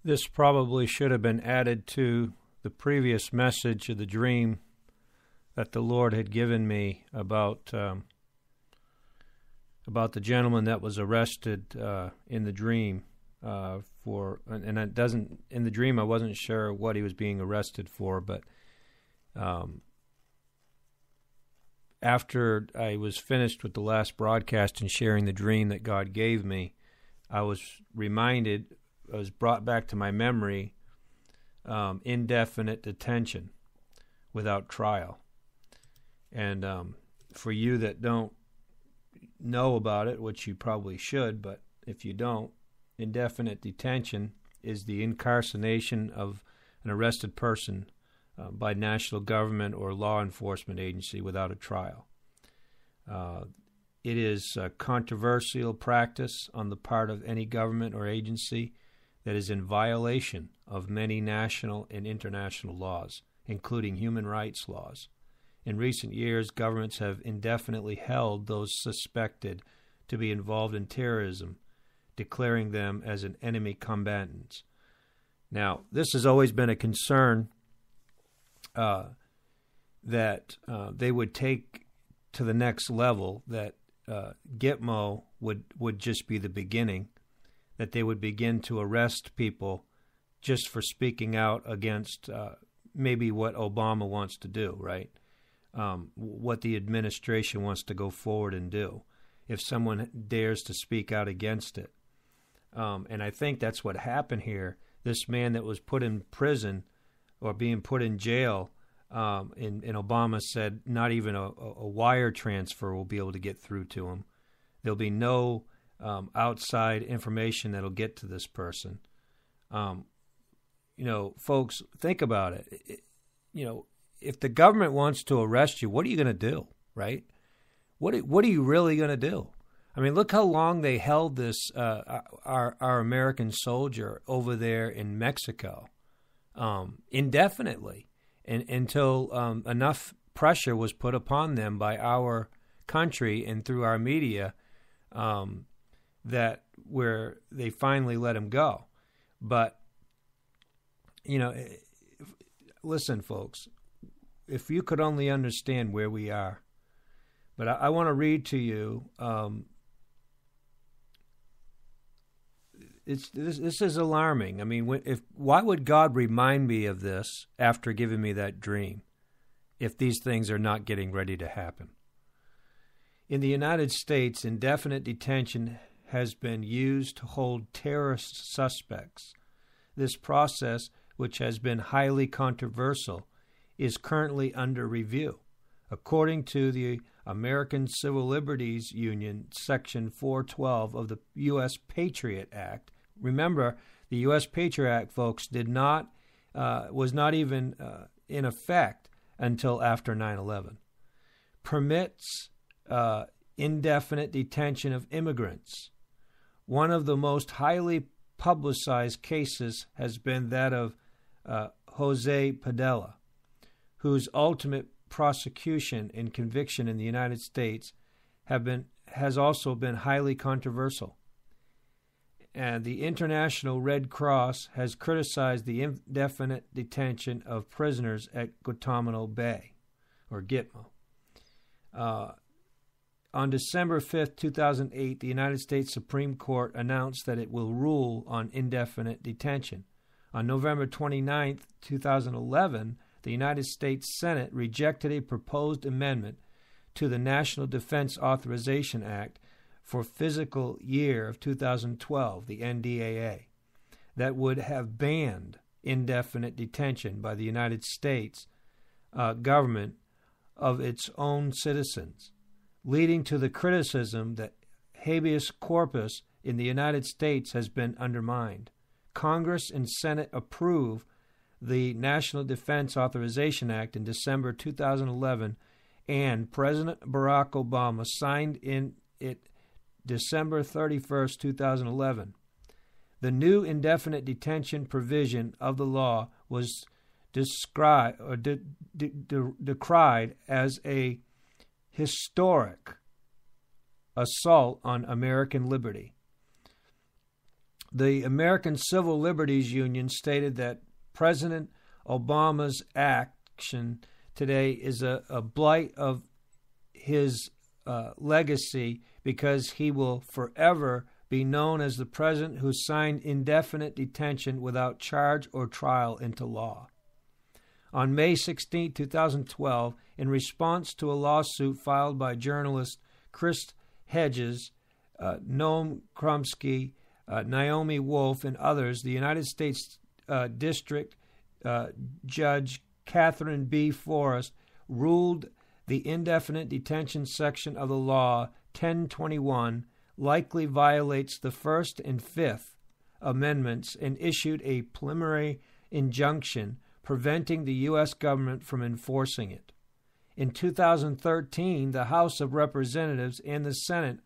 This probably should have been added to the previous message of the dream that the Lord had given me about the gentleman that was arrested in the dream and it doesn't, in the dream I wasn't sure what he was being arrested for, but after I was finished with the last broadcast and sharing the dream that God gave me, I was brought back to my memory, indefinite detention without trial. And for you that don't know about it, which you probably should, but if you don't, indefinite detention is the incarceration of an arrested person by national government or law enforcement agency without a trial. It is a controversial practice on the part of any government or agency that is in violation of many national and international laws, including human rights laws. In recent years, governments have indefinitely held those suspected to be involved in terrorism, declaring them as an enemy combatants. Now, this has always been a concern that they would take to the next level, that Gitmo would just be the beginning, that they would begin to arrest people just for speaking out against maybe what Obama wants to do, right? What the administration wants to go forward and do, if someone dares to speak out against it. And I think that's what happened here. This man that was put in prison or being put in jail, and Obama said not even a wire transfer will be able to get through to him. There'll be no outside information that'll get to this person. Folks, think about it. If the government wants to arrest you, what are you going to do, right? What are you really going to do? I mean, look how long they held this our American soldier over there in Mexico, indefinitely, until enough pressure was put upon them by our country and through our media that where they finally let him go. But listen, folks, if you could only understand where we are. But I want to read to you. This is alarming. I mean, why would God remind me of this after giving me that dream if these things are not getting ready to happen? In the United States, indefinite detention has been used to hold terrorist suspects. This process, which has been highly controversial, is currently under review. According to the American Civil Liberties Union, Section 412 of the U.S. Patriot Act. Remember, the U.S. Patriot Act, folks, was not even in effect until after 9/11. Permits indefinite detention of immigrants. One of the most highly publicized cases has been that of Jose Padilla, whose ultimate prosecution and conviction in the United States has also been highly controversial. And the International Red Cross has criticized the indefinite detention of prisoners at Guantanamo Bay, or Gitmo. On December 5th, 2008, the United States Supreme Court announced that it will rule on indefinite detention. On November 29th, 2011, the United States Senate rejected a proposed amendment to the National Defense Authorization Act for fiscal year of 2012, the NDAA, that would have banned indefinite detention by the United States government of its own citizens, leading to the criticism that habeas corpus in the United States has been undermined. Congress and Senate approved the National Defense Authorization Act in December 2011, and President Barack Obama signed in it December 31st, 2011. The new indefinite detention provision of the law was decried as a historic assault on American liberty. The American Civil Liberties Union stated that President Obama's action today is a blight of his legacy because he will forever be known as the president who signed indefinite detention without charge or trial into law. On May 16, 2012, in response to a lawsuit filed by journalist Chris Hedges, Noam Chomsky, Naomi Wolf, and others, the United States District Judge Catherine B. Forrest ruled the indefinite detention section of the law 1021 likely violates the First and Fifth Amendments and issued a preliminary injunction preventing the U.S. government from enforcing it. In 2013, the House of Representatives and the Senate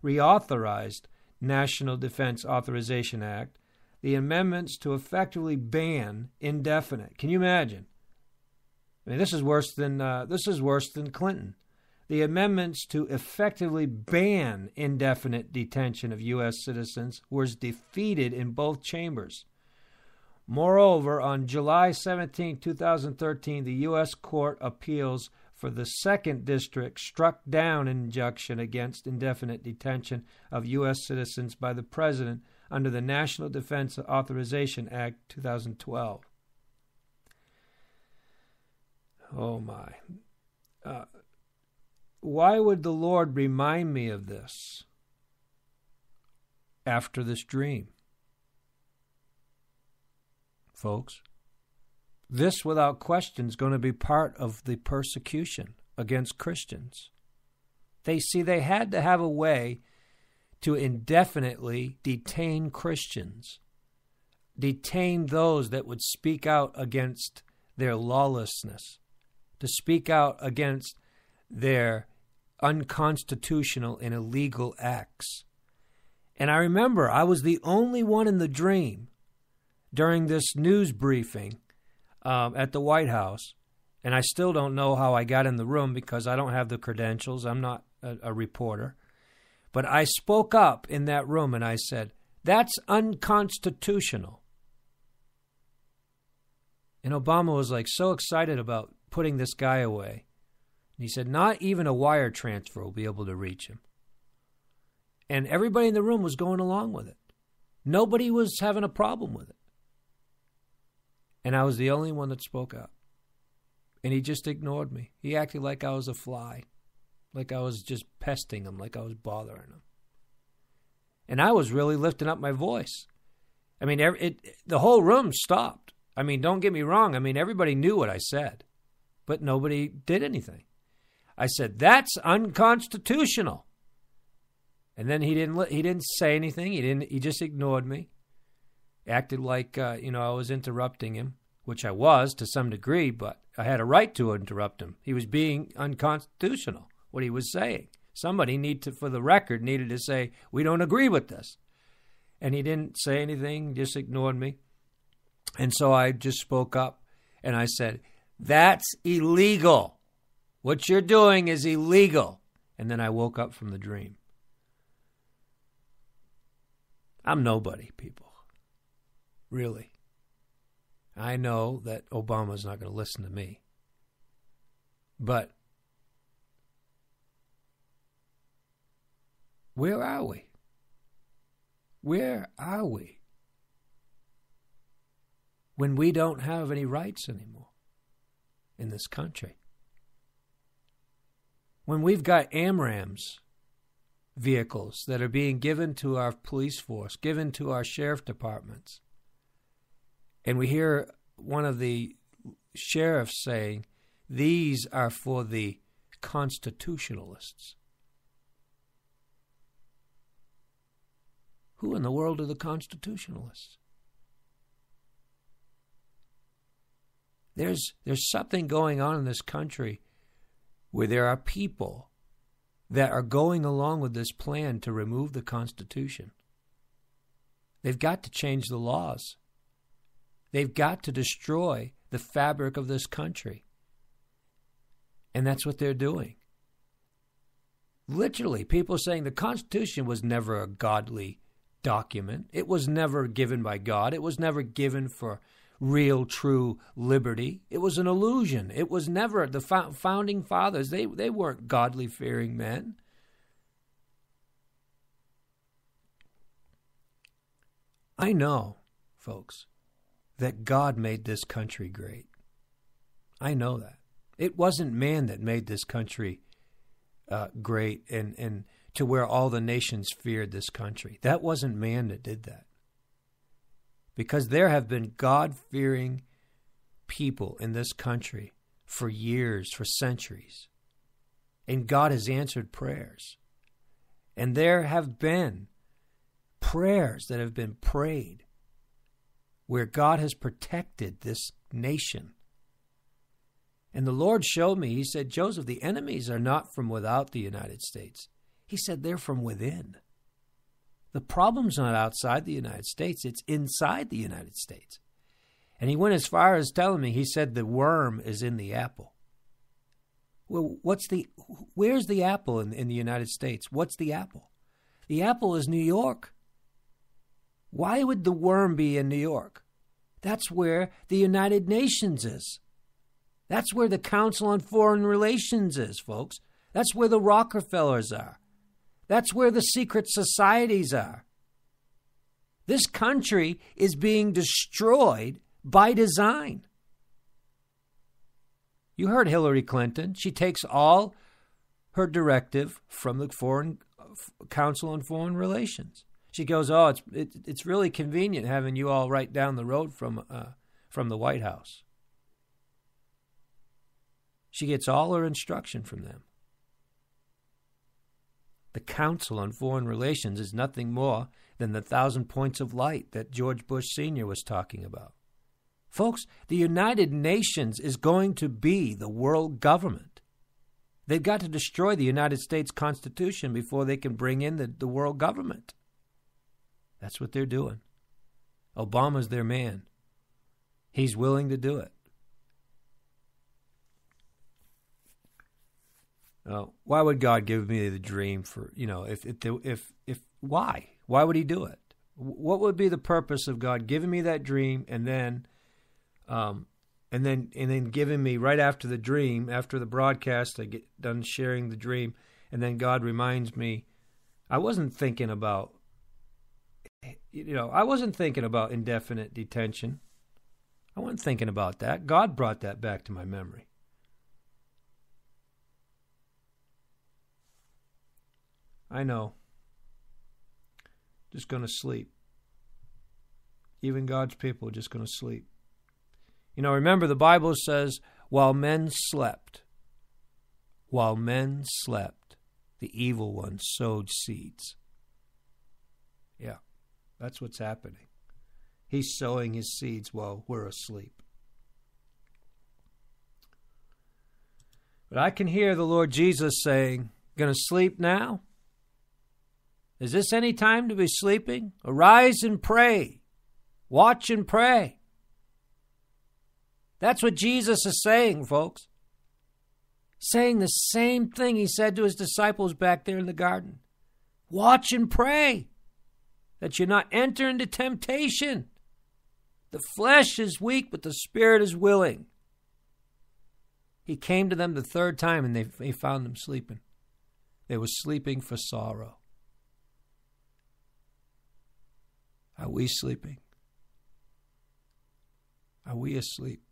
reauthorized National Defense Authorization Act, the amendments to effectively ban indefinite. Can you imagine? I mean, this is worse than Clinton. The amendments to effectively ban indefinite detention of U.S. citizens was defeated in both chambers. Moreover, on July 17, 2013, the U.S. Court of Appeals for the 2nd District struck down an injunction against indefinite detention of U.S. citizens by the President under the National Defense Authorization Act 2012. Oh, my. Why would the Lord remind me of this after this dream? Folks, this without question is going to be part of the persecution against Christians. They had to have a way to indefinitely detain Christians, detain those that would speak out against their lawlessness, to speak out against their unconstitutional and illegal acts. And I remember I was the only one in the dream during this news briefing at the White House, and I still don't know how I got in the room because I don't have the credentials. I'm not a reporter. But I spoke up in that room and I said, that's unconstitutional. And Obama was like so excited about putting this guy away. And he said, not even a wire transfer will be able to reach him. And everybody in the room was going along with it. Nobody was having a problem with it. And I was the only one that spoke up. And he just ignored me. He acted like I was a fly, like I was just pesting him, like I was bothering him. And I was really lifting up my voice. I mean, the whole room stopped. I mean, don't get me wrong. I mean, everybody knew what I said, but nobody did anything. I said, that's unconstitutional. And then he didn't say anything. He just ignored me. Acted like, I was interrupting him, which I was to some degree, but I had a right to interrupt him. He was being unconstitutional, what he was saying. Somebody for the record, needed to say, we don't agree with this. And he didn't say anything, just ignored me. And so I just spoke up and I said, that's illegal. What you're doing is illegal. And then I woke up from the dream. I'm nobody, people. Really. I know that Obama's not going to listen to me. But where are we? Where are we? When we don't have any rights anymore in this country. When we've got AMRAMs vehicles that are being given to our police force, given to our sheriff departments. And we hear one of the sheriffs saying, these are for the constitutionalists. Who in the world are the constitutionalists? There's something going on in this country where there are people that are going along with this plan to remove the Constitution. They've got to change the laws. They've got to destroy the fabric of this country. And that's what they're doing. Literally, people are saying the Constitution was never a godly document. It was never given by God. It was never given for real, true liberty. It was an illusion. It was never, the founding fathers, they weren't godly-fearing men. I know, folks, that God made this country great. I know that. It wasn't man that made this country great and to where all the nations feared this country. That wasn't man that did that. Because there have been God-fearing people in this country for years, for centuries. And God has answered prayers. And there have been prayers that have been prayed where God has protected this nation. And the Lord showed me, he said, Joseph, the enemies are not from without the United States. He said they're from within. The problem's not outside the United States, it's inside the United States. And he went as far as telling me, he said the worm is in the apple. Well, where's the apple in the United States? What's the apple? The apple is New York. Why would the worm be in New York? That's where the United Nations is. That's where the Council on Foreign Relations is, folks. That's where the Rockefellers are. That's where the secret societies are. This country is being destroyed by design. You heard Hillary Clinton. She takes all her directive from the Council on Foreign Relations. She goes, oh, it's really convenient having you all right down the road from the White House. She gets all her instruction from them. The Council on Foreign Relations is nothing more than the 1,000 points of light that George Bush Sr. was talking about. Folks, the United Nations is going to be the world government. They've got to destroy the United States Constitution before they can bring in the world government. That's what they're doing. Obama's their man. He's willing to do it. Why would God give me the dream for, why? Why would he do it? What would be the purpose of God giving me that dream and then giving me right after the dream, after the broadcast, I get done sharing the dream, and then God reminds me, I wasn't thinking about indefinite detention. I wasn't thinking about that. God brought that back to my memory. I know. Just going to sleep. Even God's people are just going to sleep. Remember the Bible says, while men slept, the evil one sowed seeds. Yeah, that's what's happening. He's sowing his seeds while we're asleep. But I can hear the Lord Jesus saying, going to sleep now? Is this any time to be sleeping? Arise and pray. Watch and pray. That's what Jesus is saying, folks. Saying the same thing he said to his disciples back there in the garden. Watch and pray that you not enter into temptation. The flesh is weak, but the spirit is willing. He came to them the third time, and they found them sleeping. They were sleeping for sorrow. Are we sleeping? Are we asleep?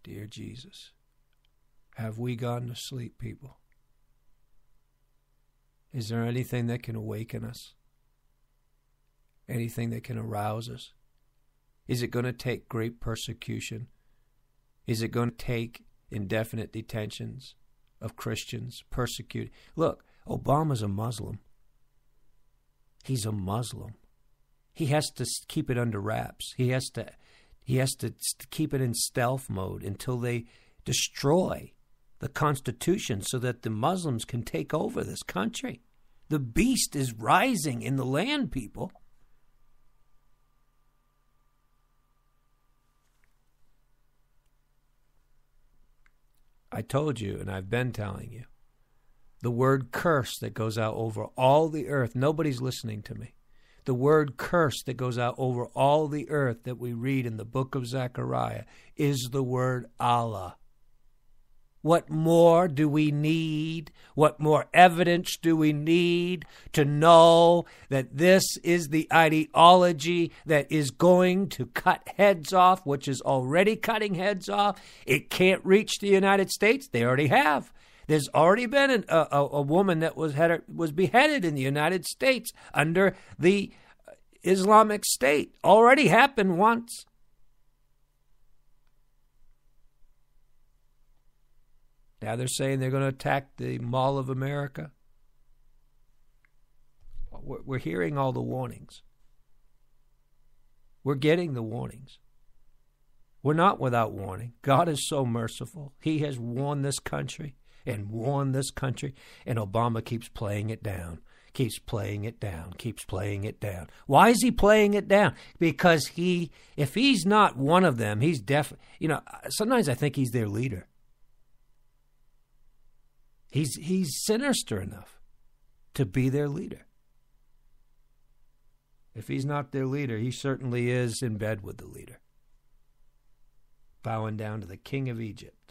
Dear Jesus, have we gone to sleep, people? Is there anything that can awaken us? Anything that can arouse us? Is it going to take great persecution? Is it going to take indefinite detentions of Christians, persecuted? Look, Obama's a Muslim. He's a Muslim. He has to keep it under wraps. He has to keep it in stealth mode until they destroy the Constitution so that the Muslims can take over this country. The beast is rising in the land, people. I told you, and I've been telling you, The word curse that goes out over all the earth. Nobody's listening to me. The word curse that goes out over all the earth that we read in the book of Zechariah is the word Allah. What more do we need? What more evidence do we need to know that this is the ideology that is going to cut heads off, which is already cutting heads off? It can't reach the United States. They already have. There's already been a woman that was beheaded in the United States under the Islamic State. Already happened once. Now they're saying they're going to attack the Mall of America. We're hearing all the warnings. We're getting the warnings. We're not without warning. God is so merciful. He has warned this country and warned this country, and Obama keeps playing it down. Keeps playing it down, keeps playing it down. Why is he playing it down? Because if he's not one of them, he's sometimes I think he's their leader. He's sinister enough to be their leader. If he's not their leader, he certainly is in bed with the leader, bowing down to the king of Egypt.